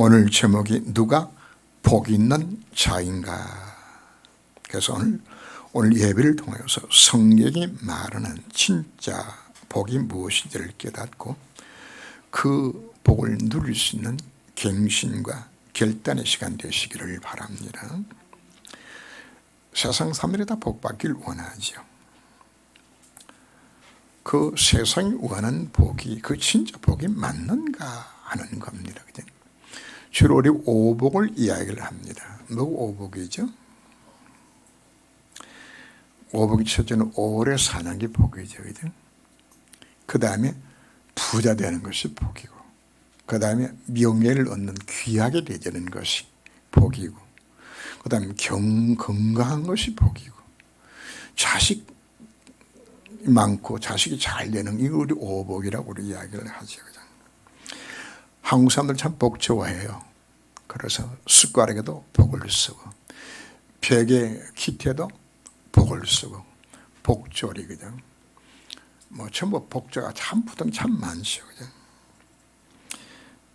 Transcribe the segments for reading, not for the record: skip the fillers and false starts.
오늘 제목이 누가 복 있는 자인가. 그래서 오늘 예배를 통해서 성경이 말하는 진짜 복이 무엇인지를 깨닫고 그 복을 누릴 수 있는 갱신과 결단의 시간 되시기를 바랍니다. 세상 사람들이 다 복 받길 원하죠. 그 세상이 원하는 복이 그 진짜 복이 맞는가 하는 겁니다. 주로 우리 오복을 이야기를 합니다. 뭐 오복이죠? 오복이 첫째는 오래 사는 게 복이죠. 그 다음에 부자 되는 것이 복이고, 그 다음에 명예를 얻는 귀하게 되는 것이 복이고, 그 다음에 건강한 것이 복이고, 자식 많고 자식이 잘 되는 이거 우리 오복이라고 우리 이야기를 하죠. 한국 사람들 참 복 좋아해요. 그래서 숟가락에도 복을 쓰고, 벽에 기태도 복을 쓰고, 복조리 그냥 뭐 전부 복조가 참 보통 참 많죠. 그냥.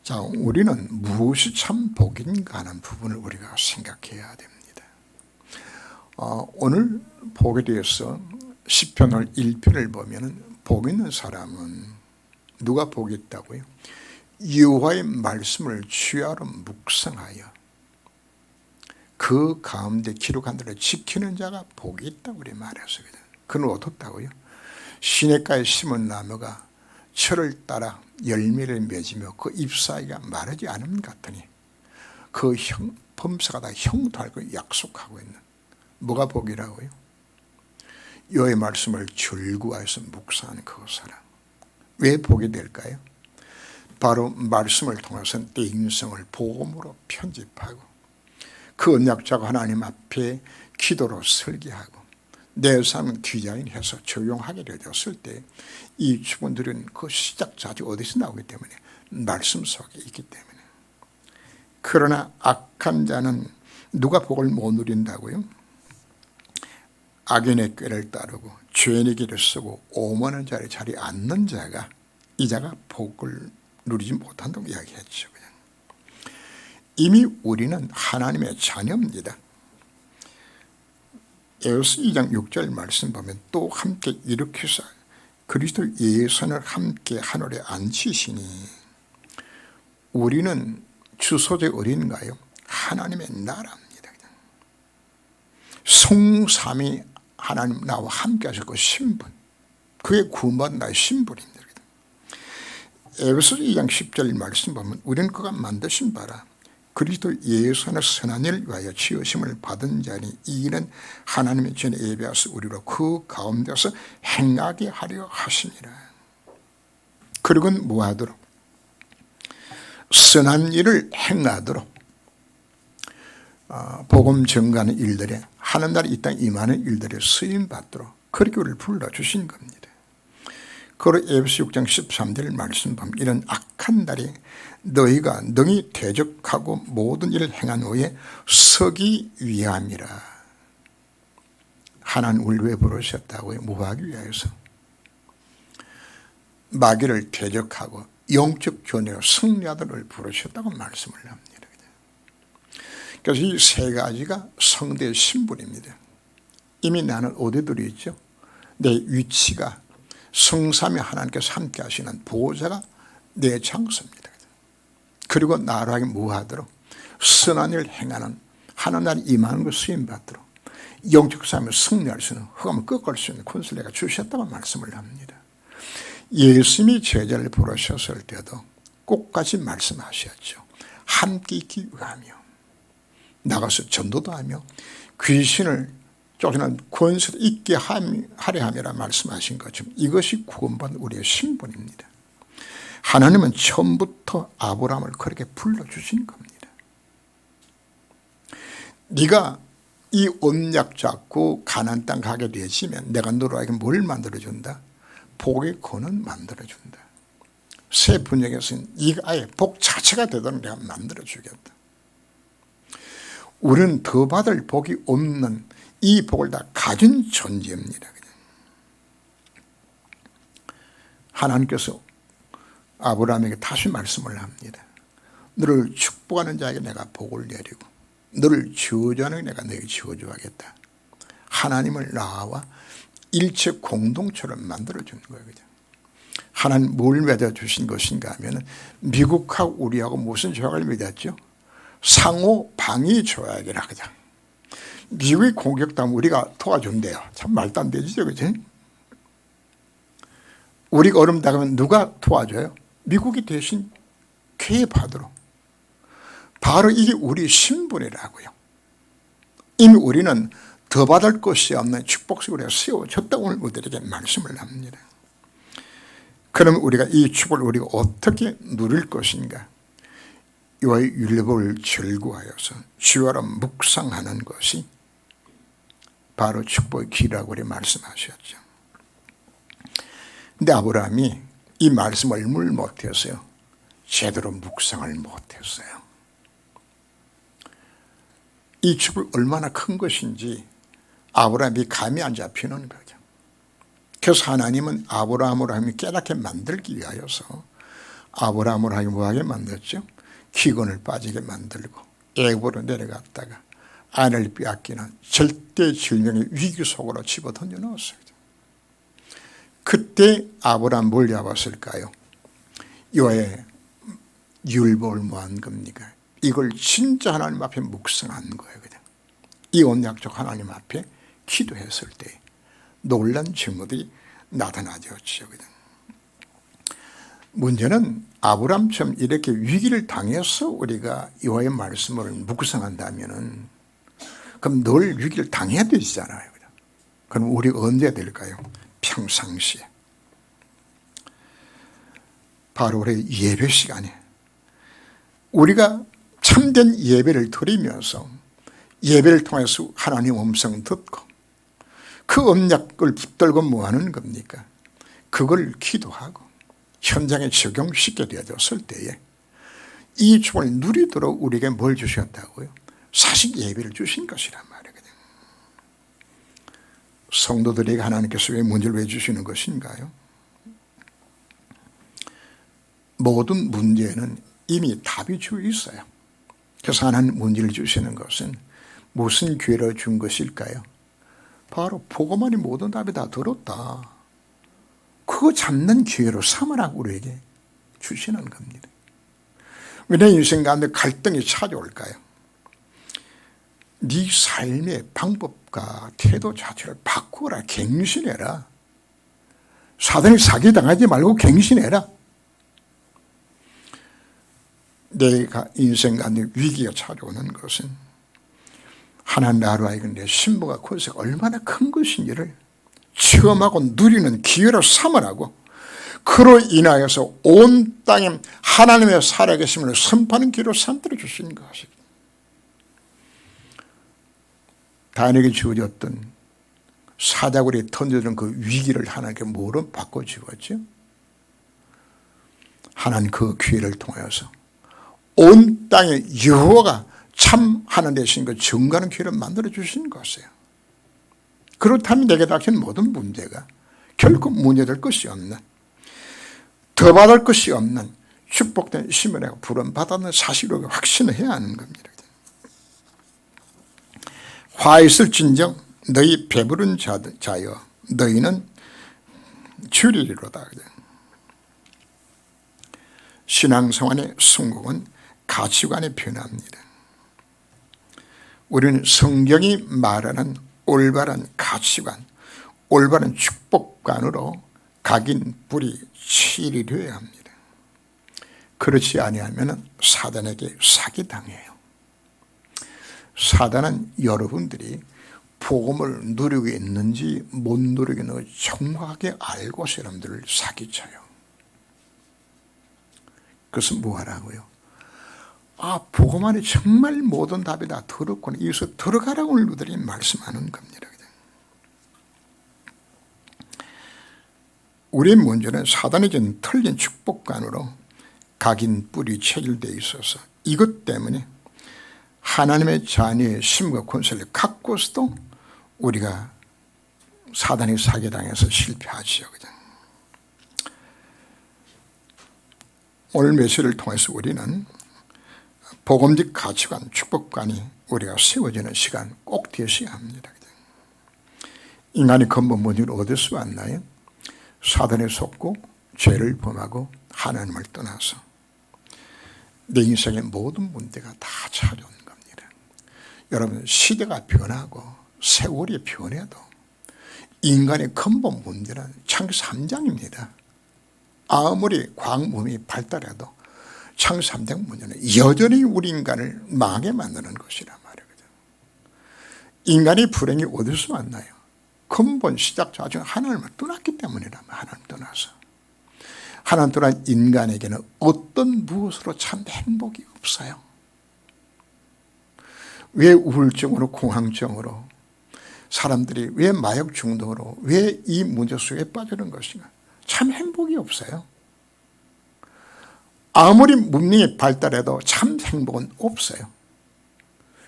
자, 우리는 무엇이 참 복인가 하는 부분을 우리가 생각해야 됩니다. 오늘 복에 대해서 시편 1편을 보면은 복 있는 사람은 누가 복이 있다고요? 여호와의 말씀을 주야로 묵상하여 그 가운데 기록한 대로 지키는 자가 복이 있다고 우리 말했어요. 그는 어떻다고요? 시냇가에 심은 나무가 철을 따라 열매를 맺으며 그 잎사귀가 마르지 않음 같으니 그 범사가 다 형통하고 약속하고 있는, 뭐가 복이라고요? 여호와의 말씀을 즐거워해서 묵상하는 그 사람. 왜 복이 될까요? 바로 말씀을 통해서 내 인생을 복음으로 편집하고 그 언약자가 하나님 앞에 기도로 설계하고 내 삶은 디자인해서 적용하게 되었을 때 이 주문들은 그 시작자지 어디서 나오기 때문에 말씀 속에 있기 때문에. 그러나 악한 자는 누가 복을 못 누린다고요? 악인의 꾀를 따르고 죄인의 길을 쓰고 오만한 자리에 자리 앉는 자가, 이 자가 복을 누리지 못한다고 이야기했죠. 그냥. 이미 우리는 하나님의 자녀입니다. 에베소 2장 6절 말씀 보면 또 함께 일으켜서 그리스도 예수를 함께 하늘에 앉히시니, 우리는 주소재 어딘가요? 하나님의 나라입니다. 성삼위 하나님 나와 함께 하실 그 신분, 그의 구원받은 나의 신분입니다. 에베소 2장 10절 말씀 보면 우리는 그가 만드신 바라 그리스도 예수 안에 선한 일을 위하여 지으심을 받은 자니 이는 하나님의 전에 예비하사 우리로 그 가운데서 행하게 하려 하시니라. 그리고는 뭐하도록? 선한 일을 행하도록, 복음 전가하는 일들에, 하는 날 이 땅에 임하는 일들에 쓰임받도록 그렇게 우리를 불러주신 겁니다. 그리고 에베소 6장 13절 말씀 보면 이런 악한 날에 너희가 능히 대적하고 모든 일을 행한 후에 서기 위함이라. 하나님 우리를 왜 부르셨다고요? 뭐하기 위해서? 마귀를 대적하고 영적 견해로 승리하도록 부르셨다고 말씀을 합니다. 그래서 이 세 가지가 성대의 신분입니다. 이미 나는 어디 들어있죠? 내 위치가 성삼위 하나님께서 함께 하시는 보호자가 내 장소입니다. 그리고 나라에게 무하도록 선한 일을 행하는, 하는 날 임하는 것 쓰임받도록 영적 삶을 승리할 수 있는, 흑암을 꺾을 수 있는 권세를 내가 주셨다고 말씀을 합니다. 예수님이 제자를 부르셨을 때도 꼭같이 말씀하셨죠. 함께 있기 위하며 나가서 전도도 하며 귀신을 쫓아내는 권세도 있게 하려 함이라 말씀하신 것처럼 이것이 구원받은 우리의 신분입니다. 하나님은 처음부터 아브라함을 그렇게 불러주신 겁니다. 네가 이 언약 잡고 가나안 땅 가게 되시면 내가 너로에게 뭘 만들어준다? 복의 권은 만들어준다. 새 분역에서는 이가 아예 복 자체가 되도록 내가 만들어주겠다. 우리는 더 받을 복이 없는 이 복을 다 가진 존재입니다. 하나님께서 아브라함에게 다시 말씀을 합니다. 너를 축복하는 자에게 내가 복을 내리고 너를 저주하는 내가 너에게 저주하겠다. 하나님을 나와 일체 공동체를 만들어주는 거예요. 그죠? 하나님 뭘 맺어주신 것인가 하면 미국하고 우리하고 무슨 조약을 맺었죠? 상호 방위 조약이라 그죠? 미국이 공격당하면 우리가 도와준대요. 참 말도 안 되죠, 그죠? 우리가 어려움 당하면 누가 도와줘요? 미국이 대신 개입하도록. 바로 이게 우리 신분이라고요. 이미 우리는 더 받을 것이 없는 축복식으로 세워졌다고 오늘 우리에게 말씀을 합니다. 그럼 우리가 이 축복을 우리가 어떻게 누릴 것인가? 이와의 율법을 절구하여서 주야로 묵상하는 것이 바로 축복의 길이라고 우리 말씀하셨죠. 근데 아브라함이 이 말씀을 물 못했어요. 제대로 묵상을 못했어요. 이 축복이 얼마나 큰 것인지 아브라함이 감이 안 잡히는 거죠. 그래서 하나님은 아브라함으로 하면 깨닫게 만들기 위하여서 아브라함으로 하면 뭐하게 만들었죠? 기근을 빠지게 만들고 애굽으로 내려갔다가 아내를 빼앗기는 절대 질병의 위기 속으로 집어던져 넣었어요. 그때 아브라함 뭘 잡았을까요? 여호와의 율법을 뭐 한 겁니까? 이걸 진짜 하나님 앞에 묵상한 거예요. 이 언약적 하나님 앞에 기도했을 때 놀란 증거들이 나타나졌죠. 문제는 아브라함처럼 이렇게 위기를 당해서 우리가 여호와의 말씀을 묵상한다면은 그럼 늘 위기를 당해야 되잖아요. 그럼 우리가 언제 될까요? 평상시에. 바로 우리 예배 시간에 우리가 참된 예배를 드리면서 예배를 통해서 하나님의 음성을 듣고 그 언약을 붙들고 뭐 하는 겁니까? 그걸 기도하고 현장에 적용시켜 되어졌을 때에 이 축복을 누리도록 우리에게 뭘 주셨다고요? 사실 예배를 주신 것이란 말이거든요. 성도들에게 하나님께서 왜 문제를 왜 주시는 것인가요? 모든 문제는 이미 답이 주어 있어요. 그래서 하나님 문제를 주시는 것은 무슨 기회를 준 것일까요? 바로 복음만이 모든 답이 다 들었다. 그거 잡는 기회로 삼으라고 우리에게 주시는 겁니다. 왜 내 인생 가운데 갈등이 찾아올까요? 네 삶의 방법과 태도 자체를 바꾸어라. 갱신해라. 사단이 사기당하지 말고 갱신해라. 내가 인생 가운데 위기가 찾아오는 것은 하나님 나라로 하여금 내 신부가 권세가 얼마나 큰 것인지를 체험하고 누리는 기회로 삼으라고, 그로 인하여서 온 땅에 하나님의 살아계심을 선포하는 기회로 삼들어 주신 것입니다. 다니엘에게 주어졌던 사자굴에 던져진 그 위기를 하나님께 뭐로 바꿔주었죠? 하나님 그 기회를 통해서 온 땅에 여호와가 참 하나님 되신 그 증거하는 기회를 만들어 주신 것이에요. 그렇다면 내게 닥친 모든 문제가 결코 문제될 것이 없는, 더 받을 것이 없는 축복된 시민에게 부름받았는 사실로 확신을 해야 하는 겁니다. 화 있을진정 너희 배부른 자여 너희는 주리리로다. 신앙생활의 성공은 가치관의 변화입니다. 우리는 성경이 말하는 올바른 가치관, 올바른 축복관으로 각인 뿌리 치리되어야 합니다. 그렇지 아니하면 사단에게 사기당해요. 사단은 여러분들이 복음을 누리고 있는지 못 누리고 있는지 정확하게 알고서 여러분들을 사기쳐요. 그것은 뭐하라고요? 아, 복음 안에 정말 모든 답이 다 들었구나. 이것을 들어가라고 오늘 우리들이 말씀하는 겁니다. 우리의 문제는 사단이 준 틀린 축복관으로 각인 뿌리 체질되어 있어서 이것 때문에 하나님의 자녀의 힘과 권세를 갖고서도 우리가 사단의 사기당해서 실패하지요. 오늘 메시지를 통해서 우리는 복음적 가치관, 축복관이 우리가 세워지는 시간 꼭 되어야 합니다. 인간의 근본 문제는 어디서 왔나요? 사단에 속고 죄를 범하고 하나님을 떠나서 내 인생의 모든 문제가 다 찾아온 겁니다. 여러분, 시대가 변하고 세월이 변해도 인간의 근본 문제는 창세기 3장입니다. 아무리 과학문명이 발달해도 창세기 3장 문제는 여전히 우리 인간을 망하게 만드는 것이란 말이거든요. 인간의 불행이 어디서 왔나요? 근본 시작 자중 하나님을 떠났기 때문이라면 하나님 떠나서 하나님 떠난 인간에게는 어떤 무엇으로 참 행복이 없어요. 왜 우울증으로 공황증으로 사람들이 왜 마약 중독으로 왜 이 문제 속에 빠지는 것인가? 참 행복이 없어요. 아무리 문명이 발달해도 참 행복은 없어요.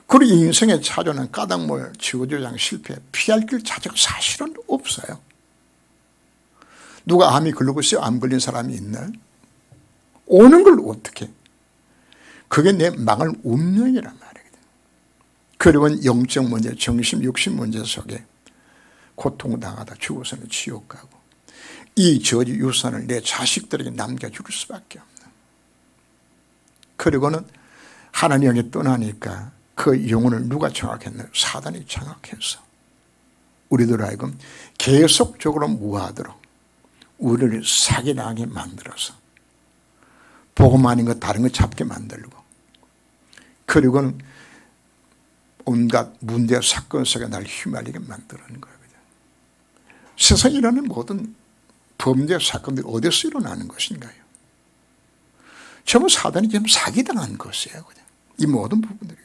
그리고 인생에 찾아오는 까닭물, 지우조장, 실패, 피할 길 자체가 사실은 없어요. 누가 암이 걸리고 있어요? 암 걸린 사람이 있나요? 오는 걸 어떻게? 그게 내 망할 운명이란 말이거든요. 그리고 영적 문제, 정신, 육신 문제 속에 고통당하다 죽어서는 지옥 가고 이 저지 유산을 내 자식들에게 남겨줄 수밖에 없는. 그리고는 하나님에게 떠나니까 그 영혼을 누가 장악했나요? 사단이 장악해서 우리들 하여금 계속적으로 무하도록 우리를 사기당하게 만들어서 복음 아닌 거 다른 거 잡게 만들고 그리고는 온갖 문제 사건 속에 날 휘말리게 만드는 거예요. 세상에 일어나는 모든 범죄 사건들이 어디서 일어나는 것인가요? 전부 사단이 지금 사기당한 것이에요. 그냥. 이 모든 부분들이.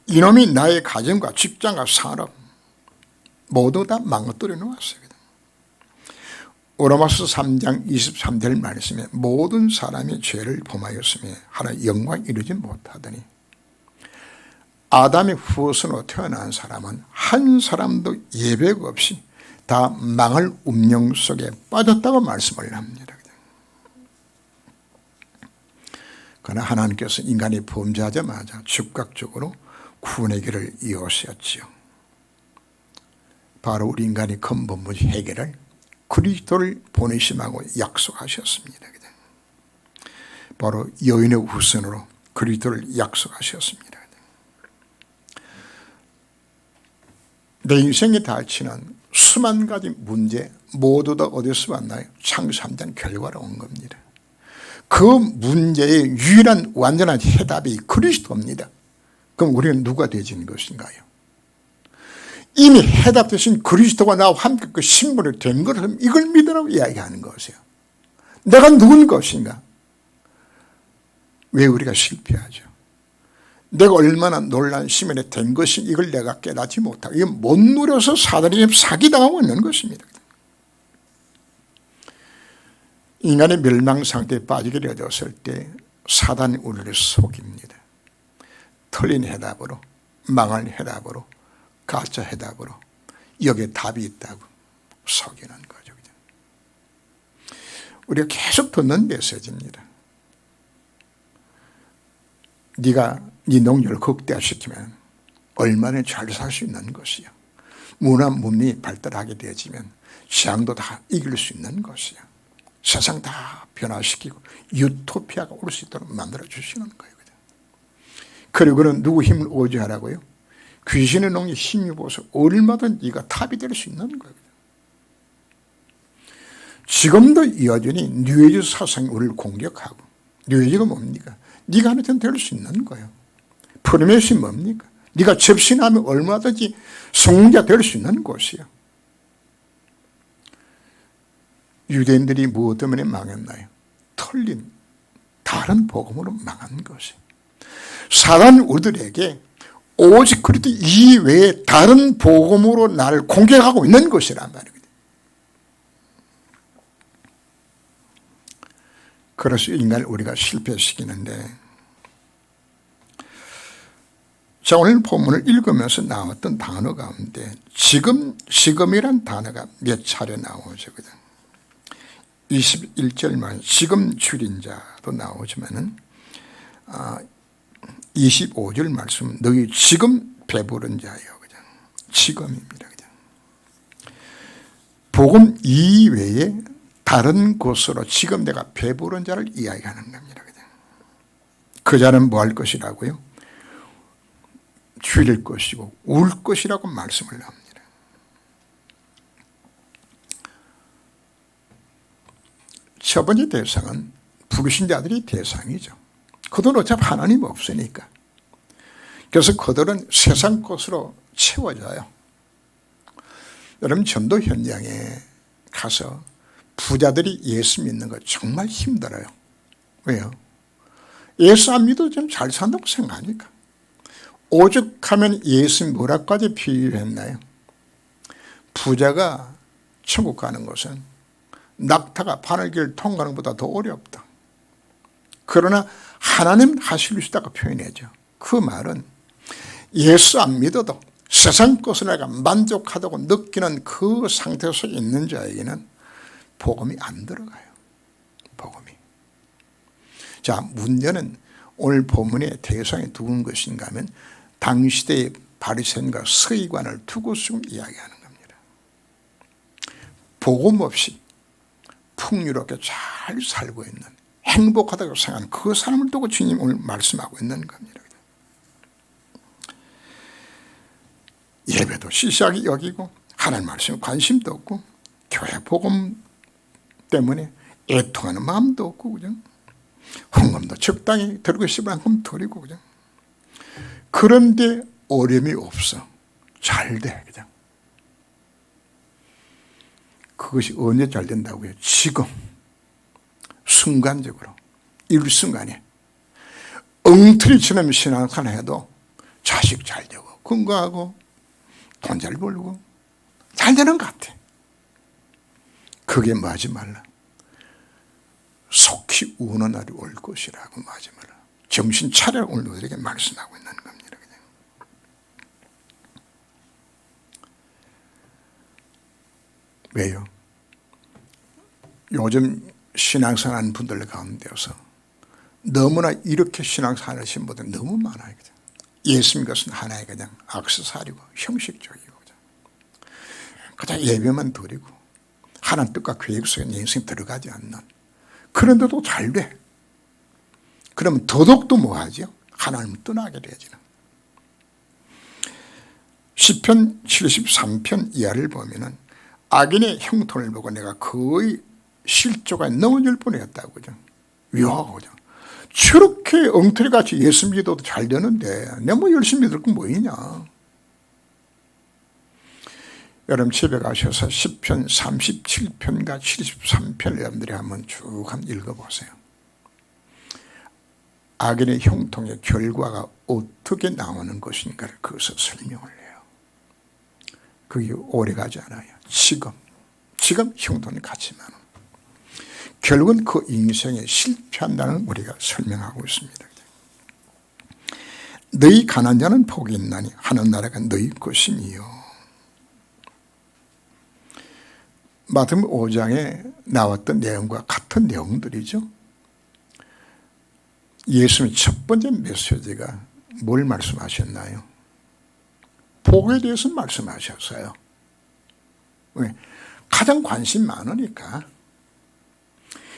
이놈이 나의 가정과 직장과 산업 모두 다 망가뜨려 놓았어요. 로마서 3장 23절 말씀에 모든 사람이 죄를 범하였으며 하나님의 영광 이루지 못하더니 아담의 후손으로 태어난 사람은 한 사람도 예외가 없이 다 망할 운명 속에 빠졌다고 말씀을 합니다. 그러나 하나님께서 인간이 범죄하자마자 즉각적으로 구원의 길을 이어셨지요. 바로 우리 인간의 근본 문제 해결을 그리스도를 보내심하고 약속하셨습니다. 바로 여인의 후손으로 그리스도를 약속하셨습니다. 내 인생에 닥치는 수만 가지 문제 모두 다 어디서 왔나요? 창세기 3장 결과로 온 겁니다. 그 문제의 유일한 완전한 해답이 그리스도입니다. 그럼 우리는 누가 되어지는 것인가요? 이미 해답되신 그리스도가 나와 함께 그 신분이 된 것을 이걸 믿으라고 이야기하는 것이에요. 내가 누군 것인가? 왜 우리가 실패하죠? 내가 얼마나 놀란 시민이 된 것이 이걸 내가 깨닫지 못하고 이걸 못 누려서 사단이 사기당하고 있는 것입니다. 인간의 멸망 상태에 빠지게 되었을 때 사단이 우리를 속입니다. 틀린 해답으로, 망할 해답으로, 가짜 해답으로 여기에 답이 있다고 속이는 거죠. 우리가 계속 듣는 메시지입니다. 네가 네 농력을 극대화시키면 얼마나 잘 살 수 있는 것이야. 문화 문명이 발달하게 되어지면 재앙도 다 이길 수 있는 것이야. 세상 다 변화시키고 유토피아가 올 수 있도록 만들어 주시는 거예요. 그리고는 누구 힘을 오지하라고요? 귀신의 농에 힘입어서 얼마든지 네가 탑이 될 수 있는 거예요. 지금도 여전히 뉴에이지 사상이 우리를 공격하고, 뉴에이지가 뭡니까? 네가 하는 데는 될 수 있는 거예요. 프리메이슨이 뭡니까? 네가 접신하면 얼마든지 성공자 될 수 있는 곳이에요. 유대인들이 무엇 때문에 망했나요? 틀린 다른 복음으로 망한 것이에요. 사단 우리들에게 오직 그리스도 이외에 다른 복음으로 나를 공격하고 있는 것이란 말이거든요. 그래서 인간을 우리가 실패시키는데, 자, 오늘 본문을 읽으면서 나왔던 단어 가운데 지금이란 단어가 몇 차례 나오죠. 21절만 지금 줄인 자도 나오지만은 25절 말씀 너희 지금 배부른 자예요. 그냥 지금입니다. 그냥 복음 이외에 다른 곳으로 지금 내가 배부른 자를 이야기하는 겁니다. 그냥 그 자는 뭐 할 것이라고요? 줄일 것이고 울 것이라고 말씀을 합니다. 첫 번째 대상은 부르신 자들이 대상이죠. 그들은 어차피 하나님 없으니까. 그래서 그들은 세상 것으로 채워져요. 여러분 전도 현장에 가서 부자들이 예수 믿는 거 정말 힘들어요. 왜요? 예수 안 믿어도 좀 잘 산다고 생각하니까. 오죽하면 예수 뭐라까지 비유했나요? 부자가 천국 가는 것은 낙타가 바늘길을 통과하는 것보다 더 어렵다. 그러나 하나님 하실 수 있다고 표현하죠. 그 말은 예수 안 믿어도 세상 것을 내가 만족하다고 느끼는 그 상태에서 있는 자에게는 복음이 안 들어가요. 복음이. 자, 문제는 오늘 본문의 대상이 누군 것인가 하면 당시대의 바리새인과 서기관을 두고서 이야기하는 겁니다. 복음 없이 풍요롭게 잘 살고 있는 행복하다고 생각하는 그 사람을 두고 주님 오늘 말씀하고 있는 겁니다. 예배도 시시하게 여기고 하나님 말씀에 관심도 없고 교회 복음 때문에 애통하는 마음도 없고 그죠? 헌금도 적당히 드리고 싶은 만큼 드리고 그죠? 그런데 어려움이 없어. 잘 돼 그냥. 그것이 언제 잘 된다고요? 지금 순간적으로 일순간에 엉터리처럼 신앙생활 해도 자식 잘 되고 건강하고 돈 잘 벌고 잘 되는 것 같아. 그게 뭐하지 말라. 속히 우는 날이 올 것이라고 뭐하지 말라. 정신 차려 오늘 너희에게 말씀하고 있는 겁니다. 그냥. 왜요? 요즘 신앙생활 하는 분들 가운데서 너무나 이렇게 신앙생활 하신 분들 너무 많아요. 그냥. 예수 믿는 것은 하나의 그냥 액세서리고 형식적이고 그냥 예배만 드리고 하나님 뜻과 계획 속에 내 인생에 들어가지 않는 그런데도 잘 돼. 그러면 더더욱도 뭐하죠? 하나님을 떠나게 되지. 시편 73편 이하를 보면은 악인의 형통을 보고 내가 거의 실조가 넘어질 뻔했다고 그죠? 그죠? 저렇게 엉터리같이 예수 믿어도 잘 되는데 내가 뭐 열심히 믿을 건 뭐이냐? 여러분 집에 가셔서 시편 37편과 73편을 여러분들이 한번 쭉 읽어보세요. 악인의 형통의 결과가 어떻게 나오는 것인가를 그것을 설명을 해요. 그게 오래가지 않아요. 지금 형통이 같지만 결국은 그 인생에 실패한다는 우리가 설명하고 있습니다. 너희 가난한 자는 복이 있나니 하는 나라가 너희 것이니요. 마태복음 5장에 나왔던 내용과 같은 내용들이죠. 예수님의 첫 번째 메시지가 뭘 말씀하셨나요? 복에 대해서 말씀하셨어요. 왜? 가장 관심 많으니까.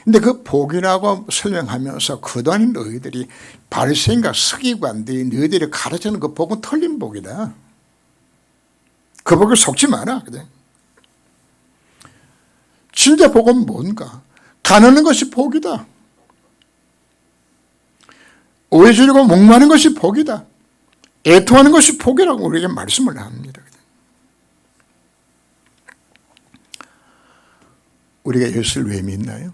근데 그 복이라고 설명하면서 그동안 너희들이 바리새인과 서기관들이 너희들이 가르치는 그 복은 틀린 복이다. 그 복을 속지 마라. 그래. 진짜 복은 뭔가? 가난한 것이 복이다. 오해 주려고 목마른 것이 복이다. 애통하는 것이 복이라고 우리에게 말씀을 합니다. 우리가 예수를 왜 믿나요?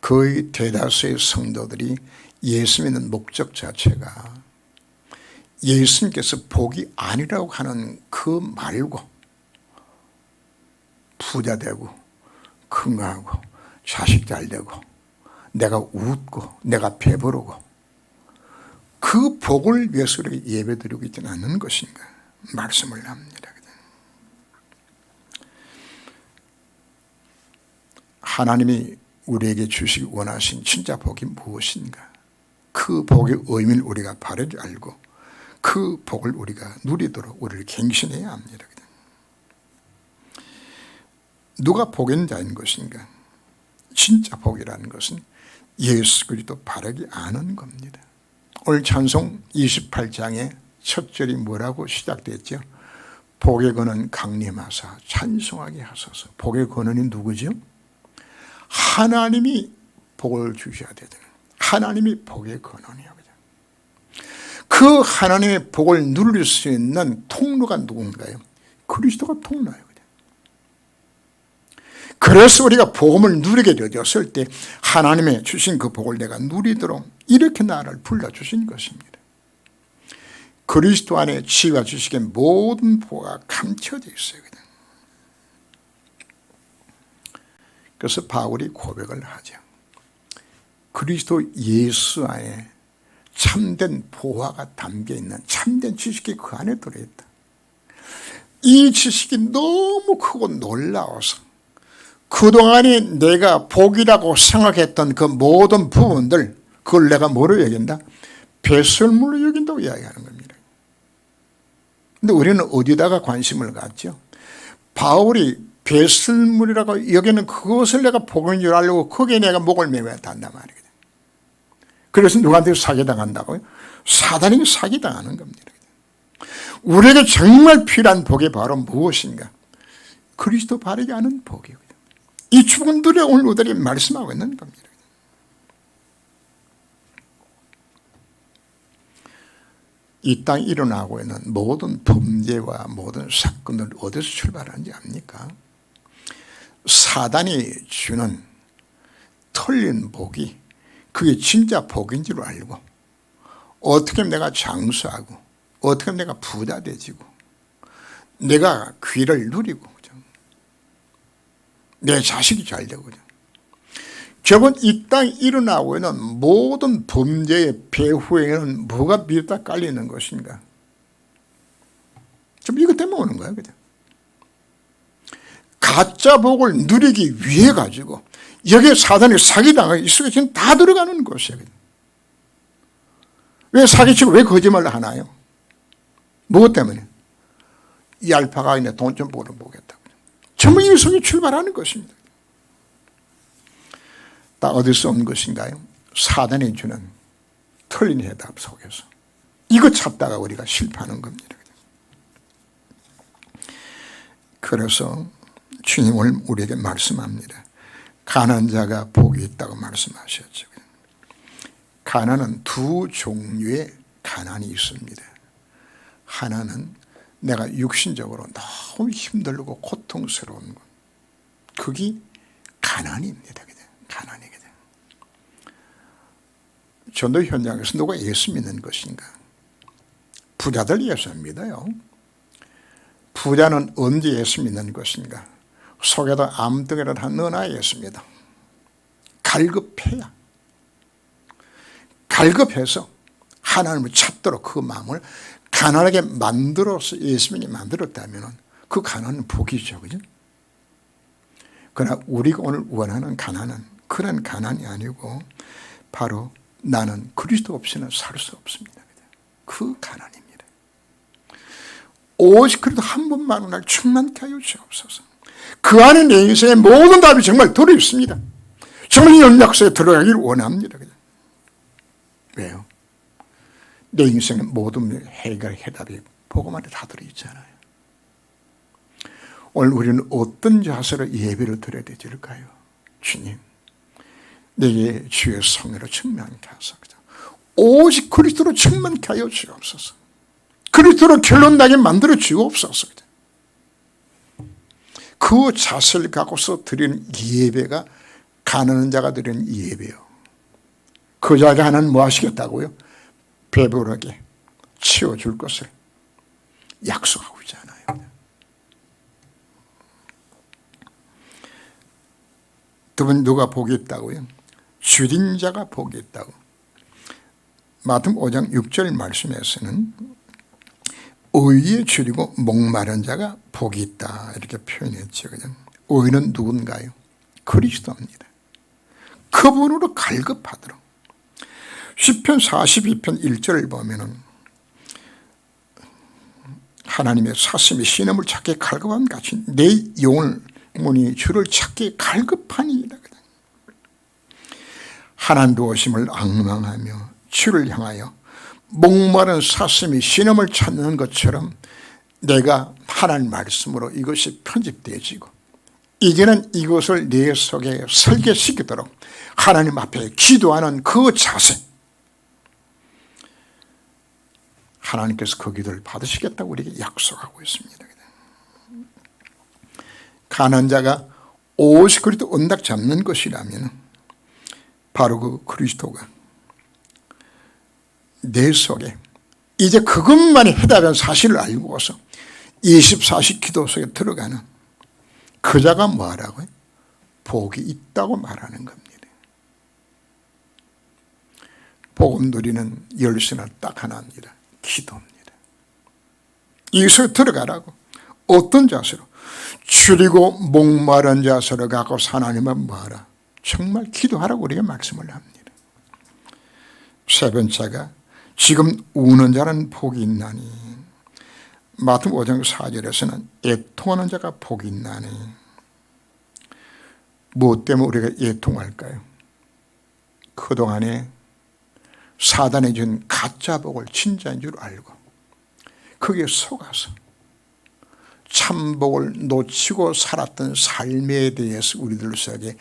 거의 대다수의 성도들이 예수 믿는 목적 자체가 예수님께서 복이 아니라고 하는 그 말고 부자 되고 건강하고 자식 잘 되고 내가 웃고 내가 배부르고 그 복을 위해서 우리가 예배드리고 있지는 않는 것인가 말씀을 합니다. 하나님이 우리에게 주시기 원하신 진짜 복이 무엇인가? 그 복의 의미를 우리가 바르게 알고 그 복을 우리가 누리도록 우리를 갱신해야 합니다. 누가 복인 자인 것인가? 진짜 복이라는 것은 예수 그리스도 바르게 아는 겁니다. 오늘 찬송 28장의 첫 절이 뭐라고 시작됐죠? 복의 근원 강림하사 찬송하게 하소서. 복의 근원이 누구죠? 하나님이 복을 주셔야 되잖아요. 하나님이 복의 근원이에요. 그 하나님의 복을 누릴 수 있는 통로가 누군가요? 그리스도가 통로예요. 그래서 우리가 복음을 누리게 되었을 때 하나님의 주신 그 복을 내가 누리도록 이렇게 나를 불러주신 것입니다. 그리스도 안에 지혜가 주시기에 모든 복가 감춰져 있어요. 그래서 바울이 고백을 하죠. 그리스도 예수 안에 참된 보화가 담겨있는 참된 지식이 그 안에 들어있다. 이 지식이 너무 크고 놀라워서 그동안에 내가 복이라고 생각했던 그 모든 부분들 그걸 내가 뭐로 여긴다? 배설물로 여긴다고 이야기하는 겁니다. 근데 우리는 어디다가 관심을 갖죠? 바울이 배설물이라고 여기는 그것을 내가 복인 줄 알고 거기에 내가 목을 매야 한단 말이거든요. 그래서 누구한테 사기당한다고요? 사단이 사기당하는 겁니다. 우리에게 정말 필요한 복이 바로 무엇인가? 그리스도 바르게 아는 복이거든요. 이 축원들이 오늘 우리들이 말씀하고 있는 겁니다. 이 땅에 일어나고 있는 모든 범죄와 모든 사건들 어디서 출발하는지 압니까? 사단이 주는 틀린 복이 그게 진짜 복인 줄 알고 어떻게 하면 내가 장수하고 어떻게 하면 내가 부자 되지고 내가 귀를 누리고 내 자식이 잘 되고 저건 이 땅에 일어나고 있는 모든 범죄의 배후에는 뭐가 밀다 깔리는 것인가? 좀 이것 때문에 오는 거야. 그죠? 가짜 복을 누리기 위해 가지고 여기에 사단이 사기당하기 속에 지금 다 들어가는 것이에요. 왜 사기치고 왜 거짓말을 하나요? 무엇 때문에? 이 알파가 있네 돈 좀 벌어보겠다고. 전부 이 속에 출발하는 것입니다. 다 어디서 온 것인가요? 사단이 주는 틀린 해답 속에서 이거 찾다가 우리가 실패하는 겁니다. 그래서 주님은 우리에게 말씀합니다. 가난한 자가 복이 있다고 말씀하셨죠. 가난은 두 종류의 가난이 있습니다. 하나는 내가 육신적으로 너무 힘들고 고통스러운 것, 그게 가난입니다. 가난이거든. 전도 현장에서 누가 예수 믿는 것인가? 부자들 예수 믿어요. 부자는 언제 예수 믿는 것인가? 속에다 암덩이를 다 넣어놔야 예수 믿어. 갈급해야. 갈급해서 하나님을 찾도록 그 마음을 가난하게 만들어서 예수님이 만들었다면 그 가난은 복이죠. 그죠? 그러나 우리가 오늘 원하는 가난은 그런 가난이 아니고 바로 나는 그리스도 없이는 살 수 없습니다. 그 가난입니다. 오직 그래도 한 번만 날 충만케 하여 주옵소서. 그 안에 내 인생의 모든 답이 정말 들어있습니다. 정말 이 연약소에 들어가기를 원합니다. 왜요? 내 인생의 모든 해결 해답이 복음 안에 다 들어있잖아요. 오늘 우리는 어떤 자세로 예배를 드려야 될까요? 주님, 내게 주의 성령으로 충만케 하소서. 오직 그리스도로 충만케 하여 주옵소서. 그리스도로 결론 나게 만들어 주옵소서. 그 자세를 갖고서 드리는 예배가 가난한 자가 드리는 예배요. 그 자가 하나는 뭐 하시겠다고요? 배부르게 치워줄 것을 약속하고 있잖아요. 두 분 누가 복이 있다고요? 줄인 자가 복이 있다고. 마태복음 5장 6절 말씀에서는 의에 줄이고 목마른 자가 복이 있다 이렇게 표현했죠. 의는 누군가요? 그리스도입니다. 그분으로 갈급하도록. 시편 42편 1절을 보면은 하나님의 사슴이 시냇물 찾기에 갈급함 같이 내 영혼이 주를 찾기에 갈급하니이다. 하나님 도우심을 앙망하며 주를 향하여 목마른 사슴이 시냇을 찾는 것처럼 내가 하나님 말씀으로 이것이 편집되어지고 이제는 이것을 내 속에 설계시키도록 하나님 앞에 기도하는 그 자세, 하나님께서 그 기도를 받으시겠다고 우리에게 약속하고 있습니다. 가난한 자가 오직 그리스도 언락 잡는 것이라면 바로 그 그리스도가 내 속에 이제 그것만이 해답이라는 사실을 알고서 24시 기도 속에 들어가는 그 자가 뭐라고요? 복이 있다고 말하는 겁니다. 복음 누리는 열쇠는 딱 하나입니다. 기도입니다. 이 속에 들어가라고. 어떤 자세로? 줄이고 목마른 자세로 갖고 하나님은 뭐하라? 정말 기도하라고 우리가 말씀을 합니다. 세 번째가 지금 우는 자는 복이 있나니, 마태복음 5장 4절에서는 애통하는 자가 복이 있나니. 무엇 때문에 우리가 애통할까요? 그동안에 사단이 준 가짜 복을 진짜인 줄 알고 거기에 속아서 참복을 놓치고 살았던 삶에 대해서 우리들 속에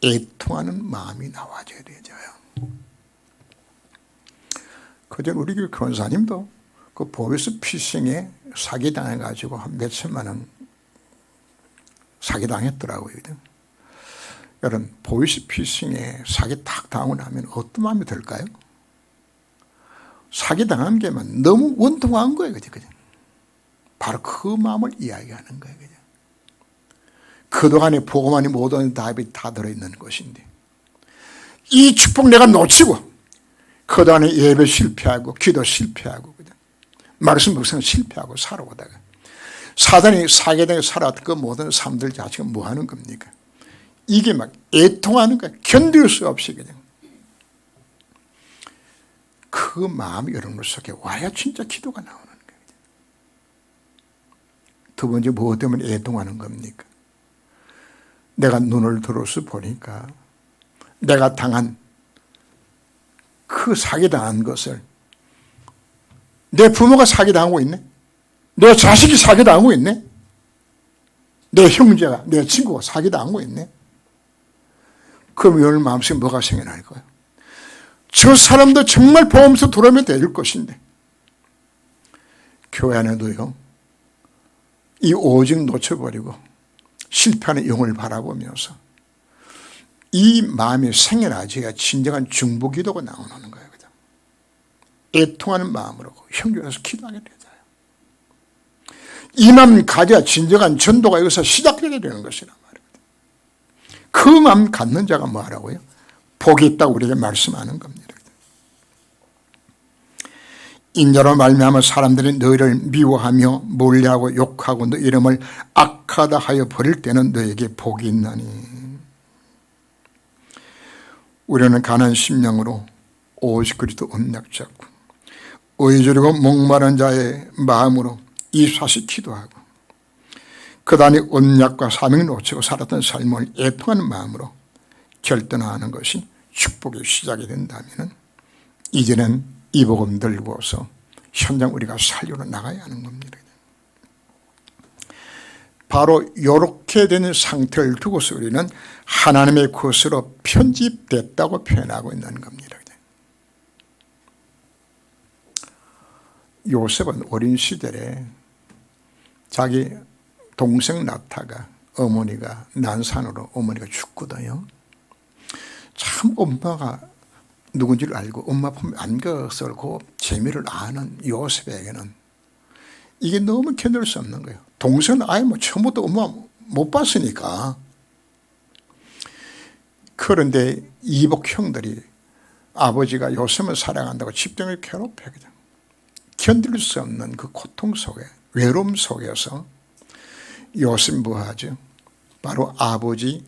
애통하는 마음이 나와줘야 되죠. 그전 우리 교회 권사님도 그 보이스 피싱에 사기당해가지고 한 몇천만 원 사기당했더라고요. 여러분, 보이스 피싱에 사기 딱 당하고 나면 어떤 마음이 들까요? 사기당한 게만 너무 원통한 거예요. 그죠? 바로 그 마음을 이야기하는 거예요. 그죠? 그동안의 복음만이 모든 답이 다 들어있는 것인데 이 축복 내가 놓치고 그동안에 예배 실패하고 기도 실패하고 그죠? 말씀 묵상 실패하고 살아오다가 사단이 사기당해 살아왔던 그 모든 삶들 자체가 뭐 하는 겁니까? 이게 막 애통하는 거야. 견딜 수 없이 그냥. 그 마음이 여러분 속에 와야 진짜 기도가 나오는 거예요. 두 번째 무엇 때문에 애통하는 겁니까? 내가 눈을 들어서 보니까 내가 당한 그 사기당한 것을 내 부모가 사기당하고 있네, 내 자식이 사기당하고 있네, 내 형제가 내 친구가 사기당하고 있네. 그럼 여러분 마음속에 뭐가 생겨날 거예요? 저 사람도 정말 보험서 들어오면 될 것인데 교회 안에도요 이 오직 놓쳐버리고 실패하는 영을 바라보면서 이 마음이 생겨나줘야 진정한 중보기도가 나오는 거예요. 그죠? 애통하는 마음으로 형제에서 기도하게 되죠. 이 마음 가져야 진정한 전도가 여기서 시작되게 되는 것이란 말이에요. 그 마음 갖는 자가 뭐하라고요? 복이 있다고 우리에게 말씀하는 겁니다. 인자로 말미암아 사람들이 너희를 미워하며 멀리하고 욕하고 너 이름을 악하다 하여 버릴 때는 너에게 복이 있나니. 우리는 가난 심령으로 오직 그리스도 언약 잡고 의지르고 목마른 자의 마음으로 이사시 기도하고 그다음에 언약과 사명을 놓치고 살았던 삶을 애통하는 마음으로 결단하는 것이 축복의 시작이 된다면 이제는 이 복음 들고서 현장 우리가 살려러 나가야 하는 겁니다. 바로 이렇게 된 상태를 두고서 우리는 하나님의 것으로 편집됐다고 표현하고 있는 겁니다. 요셉은 어린 시절에 자기 동생 나타가 어머니가 난산으로 어머니가 죽거든요. 참 엄마가 누군지를 알고 엄마 품에 안겼을 그 재미를 아는 요셉에게는 이게 너무 견딜 수 없는 거예요. 동생은 아예 뭐 처음부터 엄마 못 봤으니까. 그런데 이복 형들이 아버지가 요셉을 사랑한다고 집정을 괴롭혀요. 견딜 수 없는 그 고통 속에 외로움 속에서 요셉 뭐하죠? 바로 아버지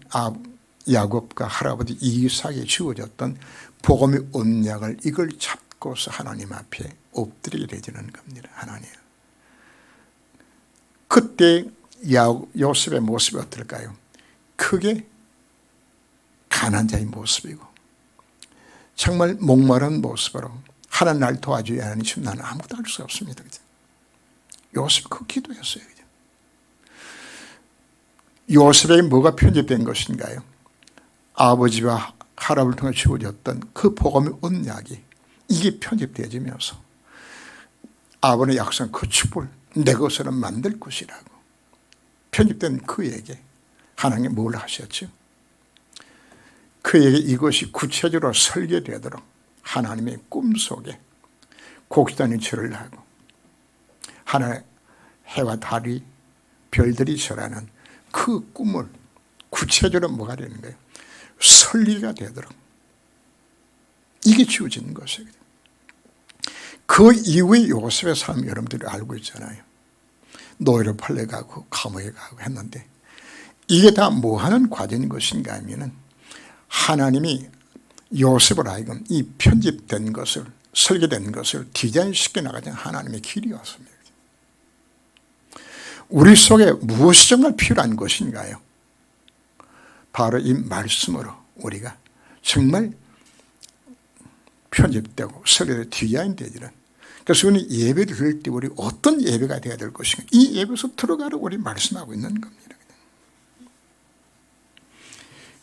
야곱과 할아버지 이삭에 주어졌던 복음의 언약을 이걸 잡고서 하나님 앞에 엎드리게 되지는 겁니다. 하나님. 그때 요셉의 모습이 어떨까요? 크게 가난한 자의 모습이고 정말 목마른 모습으로 하나님 날 도와줘야 하니 지금 나는 아무것도 할 수 없습니다. 그죠? 요셉이 그 기도했어요. 그죠? 요셉에게 뭐가 편집된 것인가요? 아버지와 할아버지를 통해 주어졌던 그 복음의 언약이 이게 편집되어지면서 아버지의 약속한 그 축복을 내 것으로 만들 것이라고 편집된 그에게 하나님이 뭘 하셨죠? 그에게 이것이 구체적으로 설계되도록 하나님의 꿈속에 곡단이 절을 하고 하나의 해와 달이 별들이 절하는 그 꿈을 구체적으로 뭐가 되는 거예요? 설계가 되도록 이게 주어진 것이에요. 그 이후에 요셉의 삶 여러분들이 알고 있잖아요. 노예로 팔려가고 감옥에 가고 했는데 이게 다 뭐하는 과정인 것인가 하면은 하나님이 요셉을 하여금 이 편집된 것을 설계된 것을 디자인시켜 나가는 하나님의 길이었습니다. 우리 속에 무엇이 정말 필요한 것인가요? 바로 이 말씀으로 우리가 정말 편집되고 설계되고 디자인되지는 그래서 우리 예배를 드릴 때 우리 어떤 예배가 되어야 될 것인가 이 예배에서 들어가려 우리 말씀하고 있는 겁니다.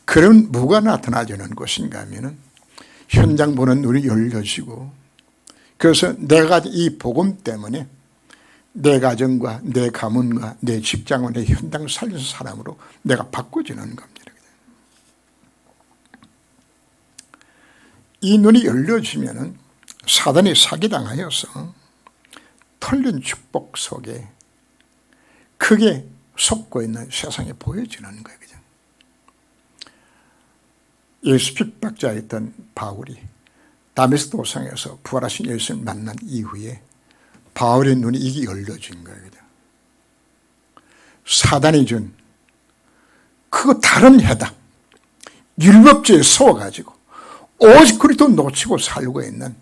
그럼 뭐가 나타나주는 것인가 하면은 현장 보는 눈이 열려지고 그래서 내가 이 복음 때문에 내 가정과 내 가문과 내 직장과 내 현장을 살리는 사람으로 내가 바꿔지는 겁니다. 이 눈이 열려지면은 사단이 사기당하여서 털린 축복 속에 크게 속고 있는 세상에 보여지는 거예요. 그죠? 예수 핍박자였던 바울이 다메스크 도상에서 부활하신 예수를 만난 이후에 바울의 눈이 이게 열려진 거예요. 그죠? 사단이 준 그 다른 해답, 율법주의에 속아가지고 오직 그리스도 놓치고 살고 있는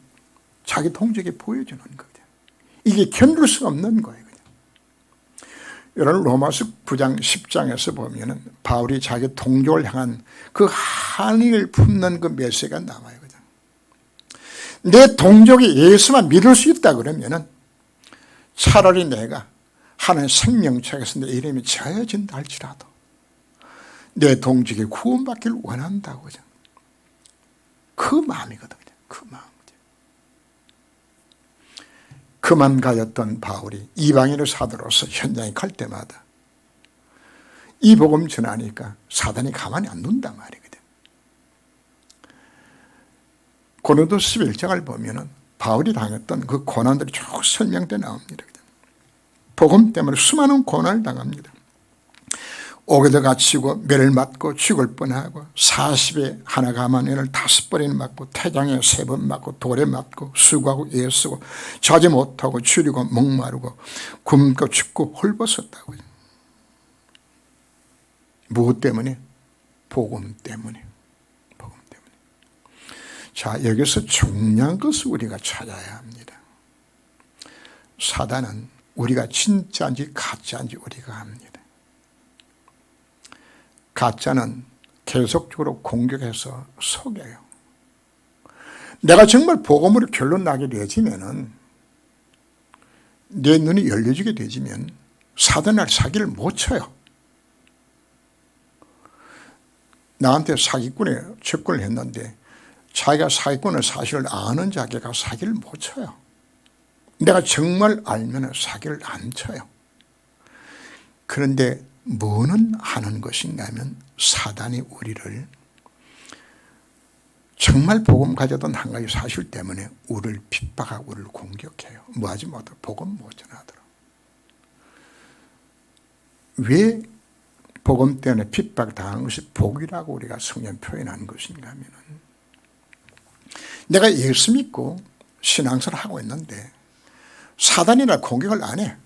자기 동족에 보여주는 거죠. 이게 견딜 수 없는 거예요. 여러분 로마서 9장 10장에서 보면은 바울이 자기 동족을 향한 그 한의를 품는 그 메시지가 나와요. 내 동족이 예수만 믿을 수 있다 그러면은 차라리 내가 하나님 생명책에서 내 이름이 지어진다 할지라도 내 동족이 구원받기를 원한다고 그 마음이거든요. 그 마음. 그만 가졌던 바울이 이방인의 사도로서 현장에 갈 때마다 이 복음 전하니까 사단이 가만히 안 둔단 말이거든. 고린도 11장을 보면은 바울이 당했던 그 고난들이 쭉 설명되어 나옵니다. 복음 때문에 수많은 고난을 당합니다. 옥에도 갇히고 매를 맞고 죽을 뻔하고 40에 하나 감한 애를 5번이나 맞고 태장에 3번 맞고 돌에 맞고 수고하고 애쓰고 자지 못하고 줄이고 목마르고 굶고 춥고 헐벗었다고요. 무엇 때문에? 복음 때문에. 복음 때문에. 자, 여기서 중요한 것을 우리가 찾아야 합니다. 사단은 우리가 진짜인지 가짜인지 우리가 압니다. 가짜는 계속적으로 공격해서 속여요. 내가 정말 복음으로 결론 나게 되어지면은 내 눈이 열려지게 되지면 사단을 사기를 못 쳐요. 나한테 사기꾼에 접근을 했는데 자기가 사기꾼의 사실을 아는 자기가 사기를 못 쳐요. 내가 정말 알면 사기를 안 쳐요. 그런데 뭐는 하는 것인가 하면 사단이 우리를 정말 복음 가져던 한 가지 사실 때문에 우리를 핍박하고 우리를 공격해요. 뭐하지 못하고 복음 못 전하도록. 왜 복음 때문에 핍박당한 것이 복이라고 우리가 성경 표현한 것인가 하면 내가 예수 믿고 신앙생활을 하고 있는데 사단이나 공격을 안 해.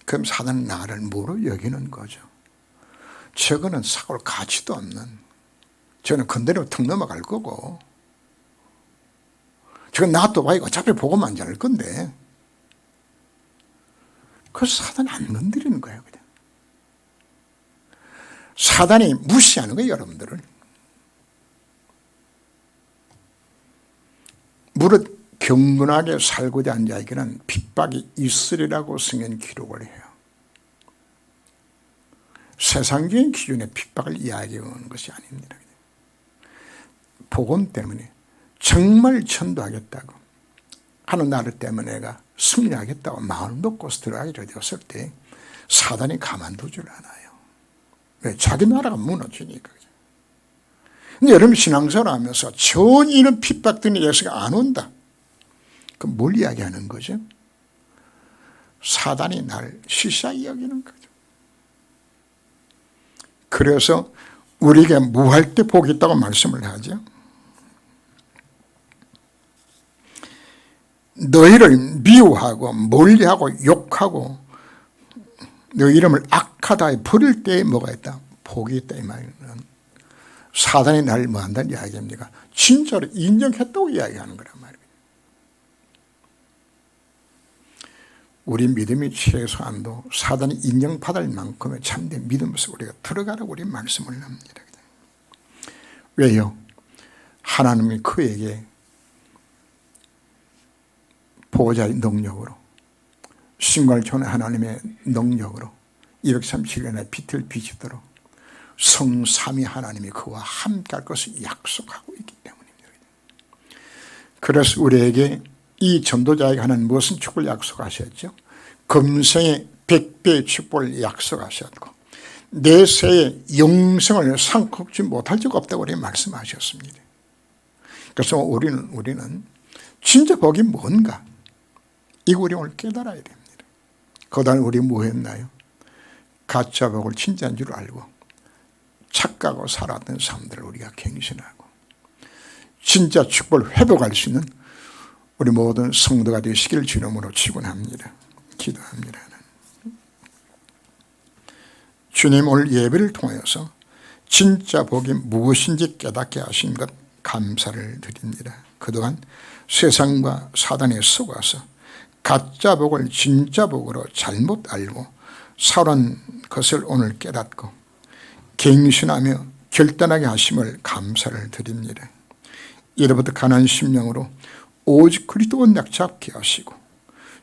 그럼 사단은 나를 뭐로 여기는 거죠? 저거는 사고를 가치도 없는, 저는 건드리면 턱 넘어갈 거고, 저건 놔둬 봐야 어차피 보고만 잘 건데, 그래서 사단이 안 건드리는 거예요. 그냥 사단이 무시하는 거예요, 여러분들을. 무릇 경건하게 살고자 하는 자에게는 핍박이 있으리라고 성경 기록을 해요. 세상적인 기준의 핍박을 이야기하는 것이 아닙니다. 복음 때문에 정말 전도하겠다고 하는 나를 때문에 내가 승리하겠다고 마음 먹고서 들어가게 되었을 때 사단이 가만두질 않아요. 왜? 자기 나라가 무너지니까. 근데 여러분 신앙생활 하면서 전혀 이런 핍박들이 예수가 안 온다. 그럼 뭘 이야기하는 거죠? 사단이 날 시시하게 여기는 거죠. 그래서 우리에게 무할 때 복이 있다고 말씀을 하죠. 너희를 미워하고 멀리하고 욕하고 너희 이름을 악하다 버릴 때에 뭐가 있다? 복이 있다 이 말은 사단이 나를 뭐 한다는 이야기입니까? 진짜로 인정했다고 이야기하는 거란 말이에요. 우리 믿음이 최소한도 사단이 인정받을 만큼의 참된 믿음에서 우리가 들어가라고 우리 말씀을 합니다. 왜요? 하나님이 그에게 보호자의 능력으로 신괄촌의 하나님의 능력으로 237년의 빛을 비추도록 성삼위 하나님이 그와 함께 할 것을 약속하고 있기 때문입니다. 그래서 우리에게 이 전도자에게 하는 무슨 축복을 약속하셨죠? 금생의 100배의 축복을 약속하셨고 내세의 영생을 상급지 못할 적 없다고 우리 말씀하셨습니다. 그래서 우리는 진짜 복이 뭔가 이거 우리 오늘 깨달아야 됩니다. 그동안 우리 뭐 했나요? 가짜 복을 진짜인 줄 알고 착각하고 살았던 사람들을 우리가 갱신하고 진짜 축복을 회복할 수 있는 우리 모든 성도가 되시기를 주님으로 축원합니다. 기도합니다. 주님 오늘 예배를 통하여서 진짜 복이 무엇인지 깨닫게 하신 것 감사를 드립니다. 그동안 세상과 사단에 속아서 가짜 복을 진짜 복으로 잘못 알고 살아온 것을 오늘 깨닫고 갱신하며 결단하게 하심을 감사를 드립니다. 이로부터 가난한 심령으로 오직 그리스도 언약 잡게 하시고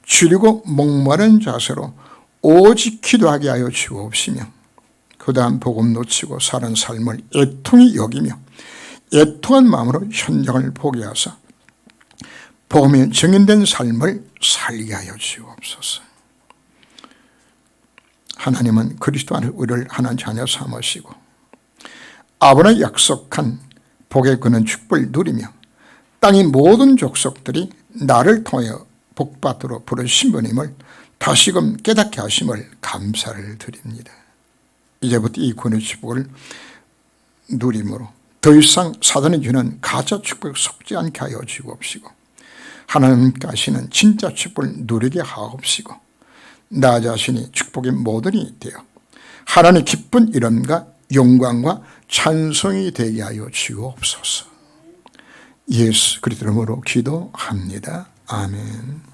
줄이고 목마른 자세로 오직 기도하게 하여 주옵시며 그 다음 복음 놓치고 사는 삶을 애통히 여기며 애통한 마음으로 현장을 보게 하사 복음에 정인된 삶을 살게 하여 주옵소서. 하나님은 그리스도 안에 우리를 하나님 자녀 삼으시고 아브라함이 약속한 복의 그는 축복을 누리며 땅의 모든 족속들이 나를 통해 복받도록 부르신 분임을 다시금 깨닫게 하심을 감사를 드립니다. 이제부터 이 구원의 축복을 누림으로 더 이상 사단이 주는 가짜 축복에 속지 않게 하여 주옵시고 하나님께 하시는 진짜 축복을 누리게 하옵시고 나 자신이 축복의 모델이 되어 하나님의 기쁜 이름과 영광과 찬송이 되게 하여 주옵소서. 예수 그리스도 이름으로 기도합니다. 아멘.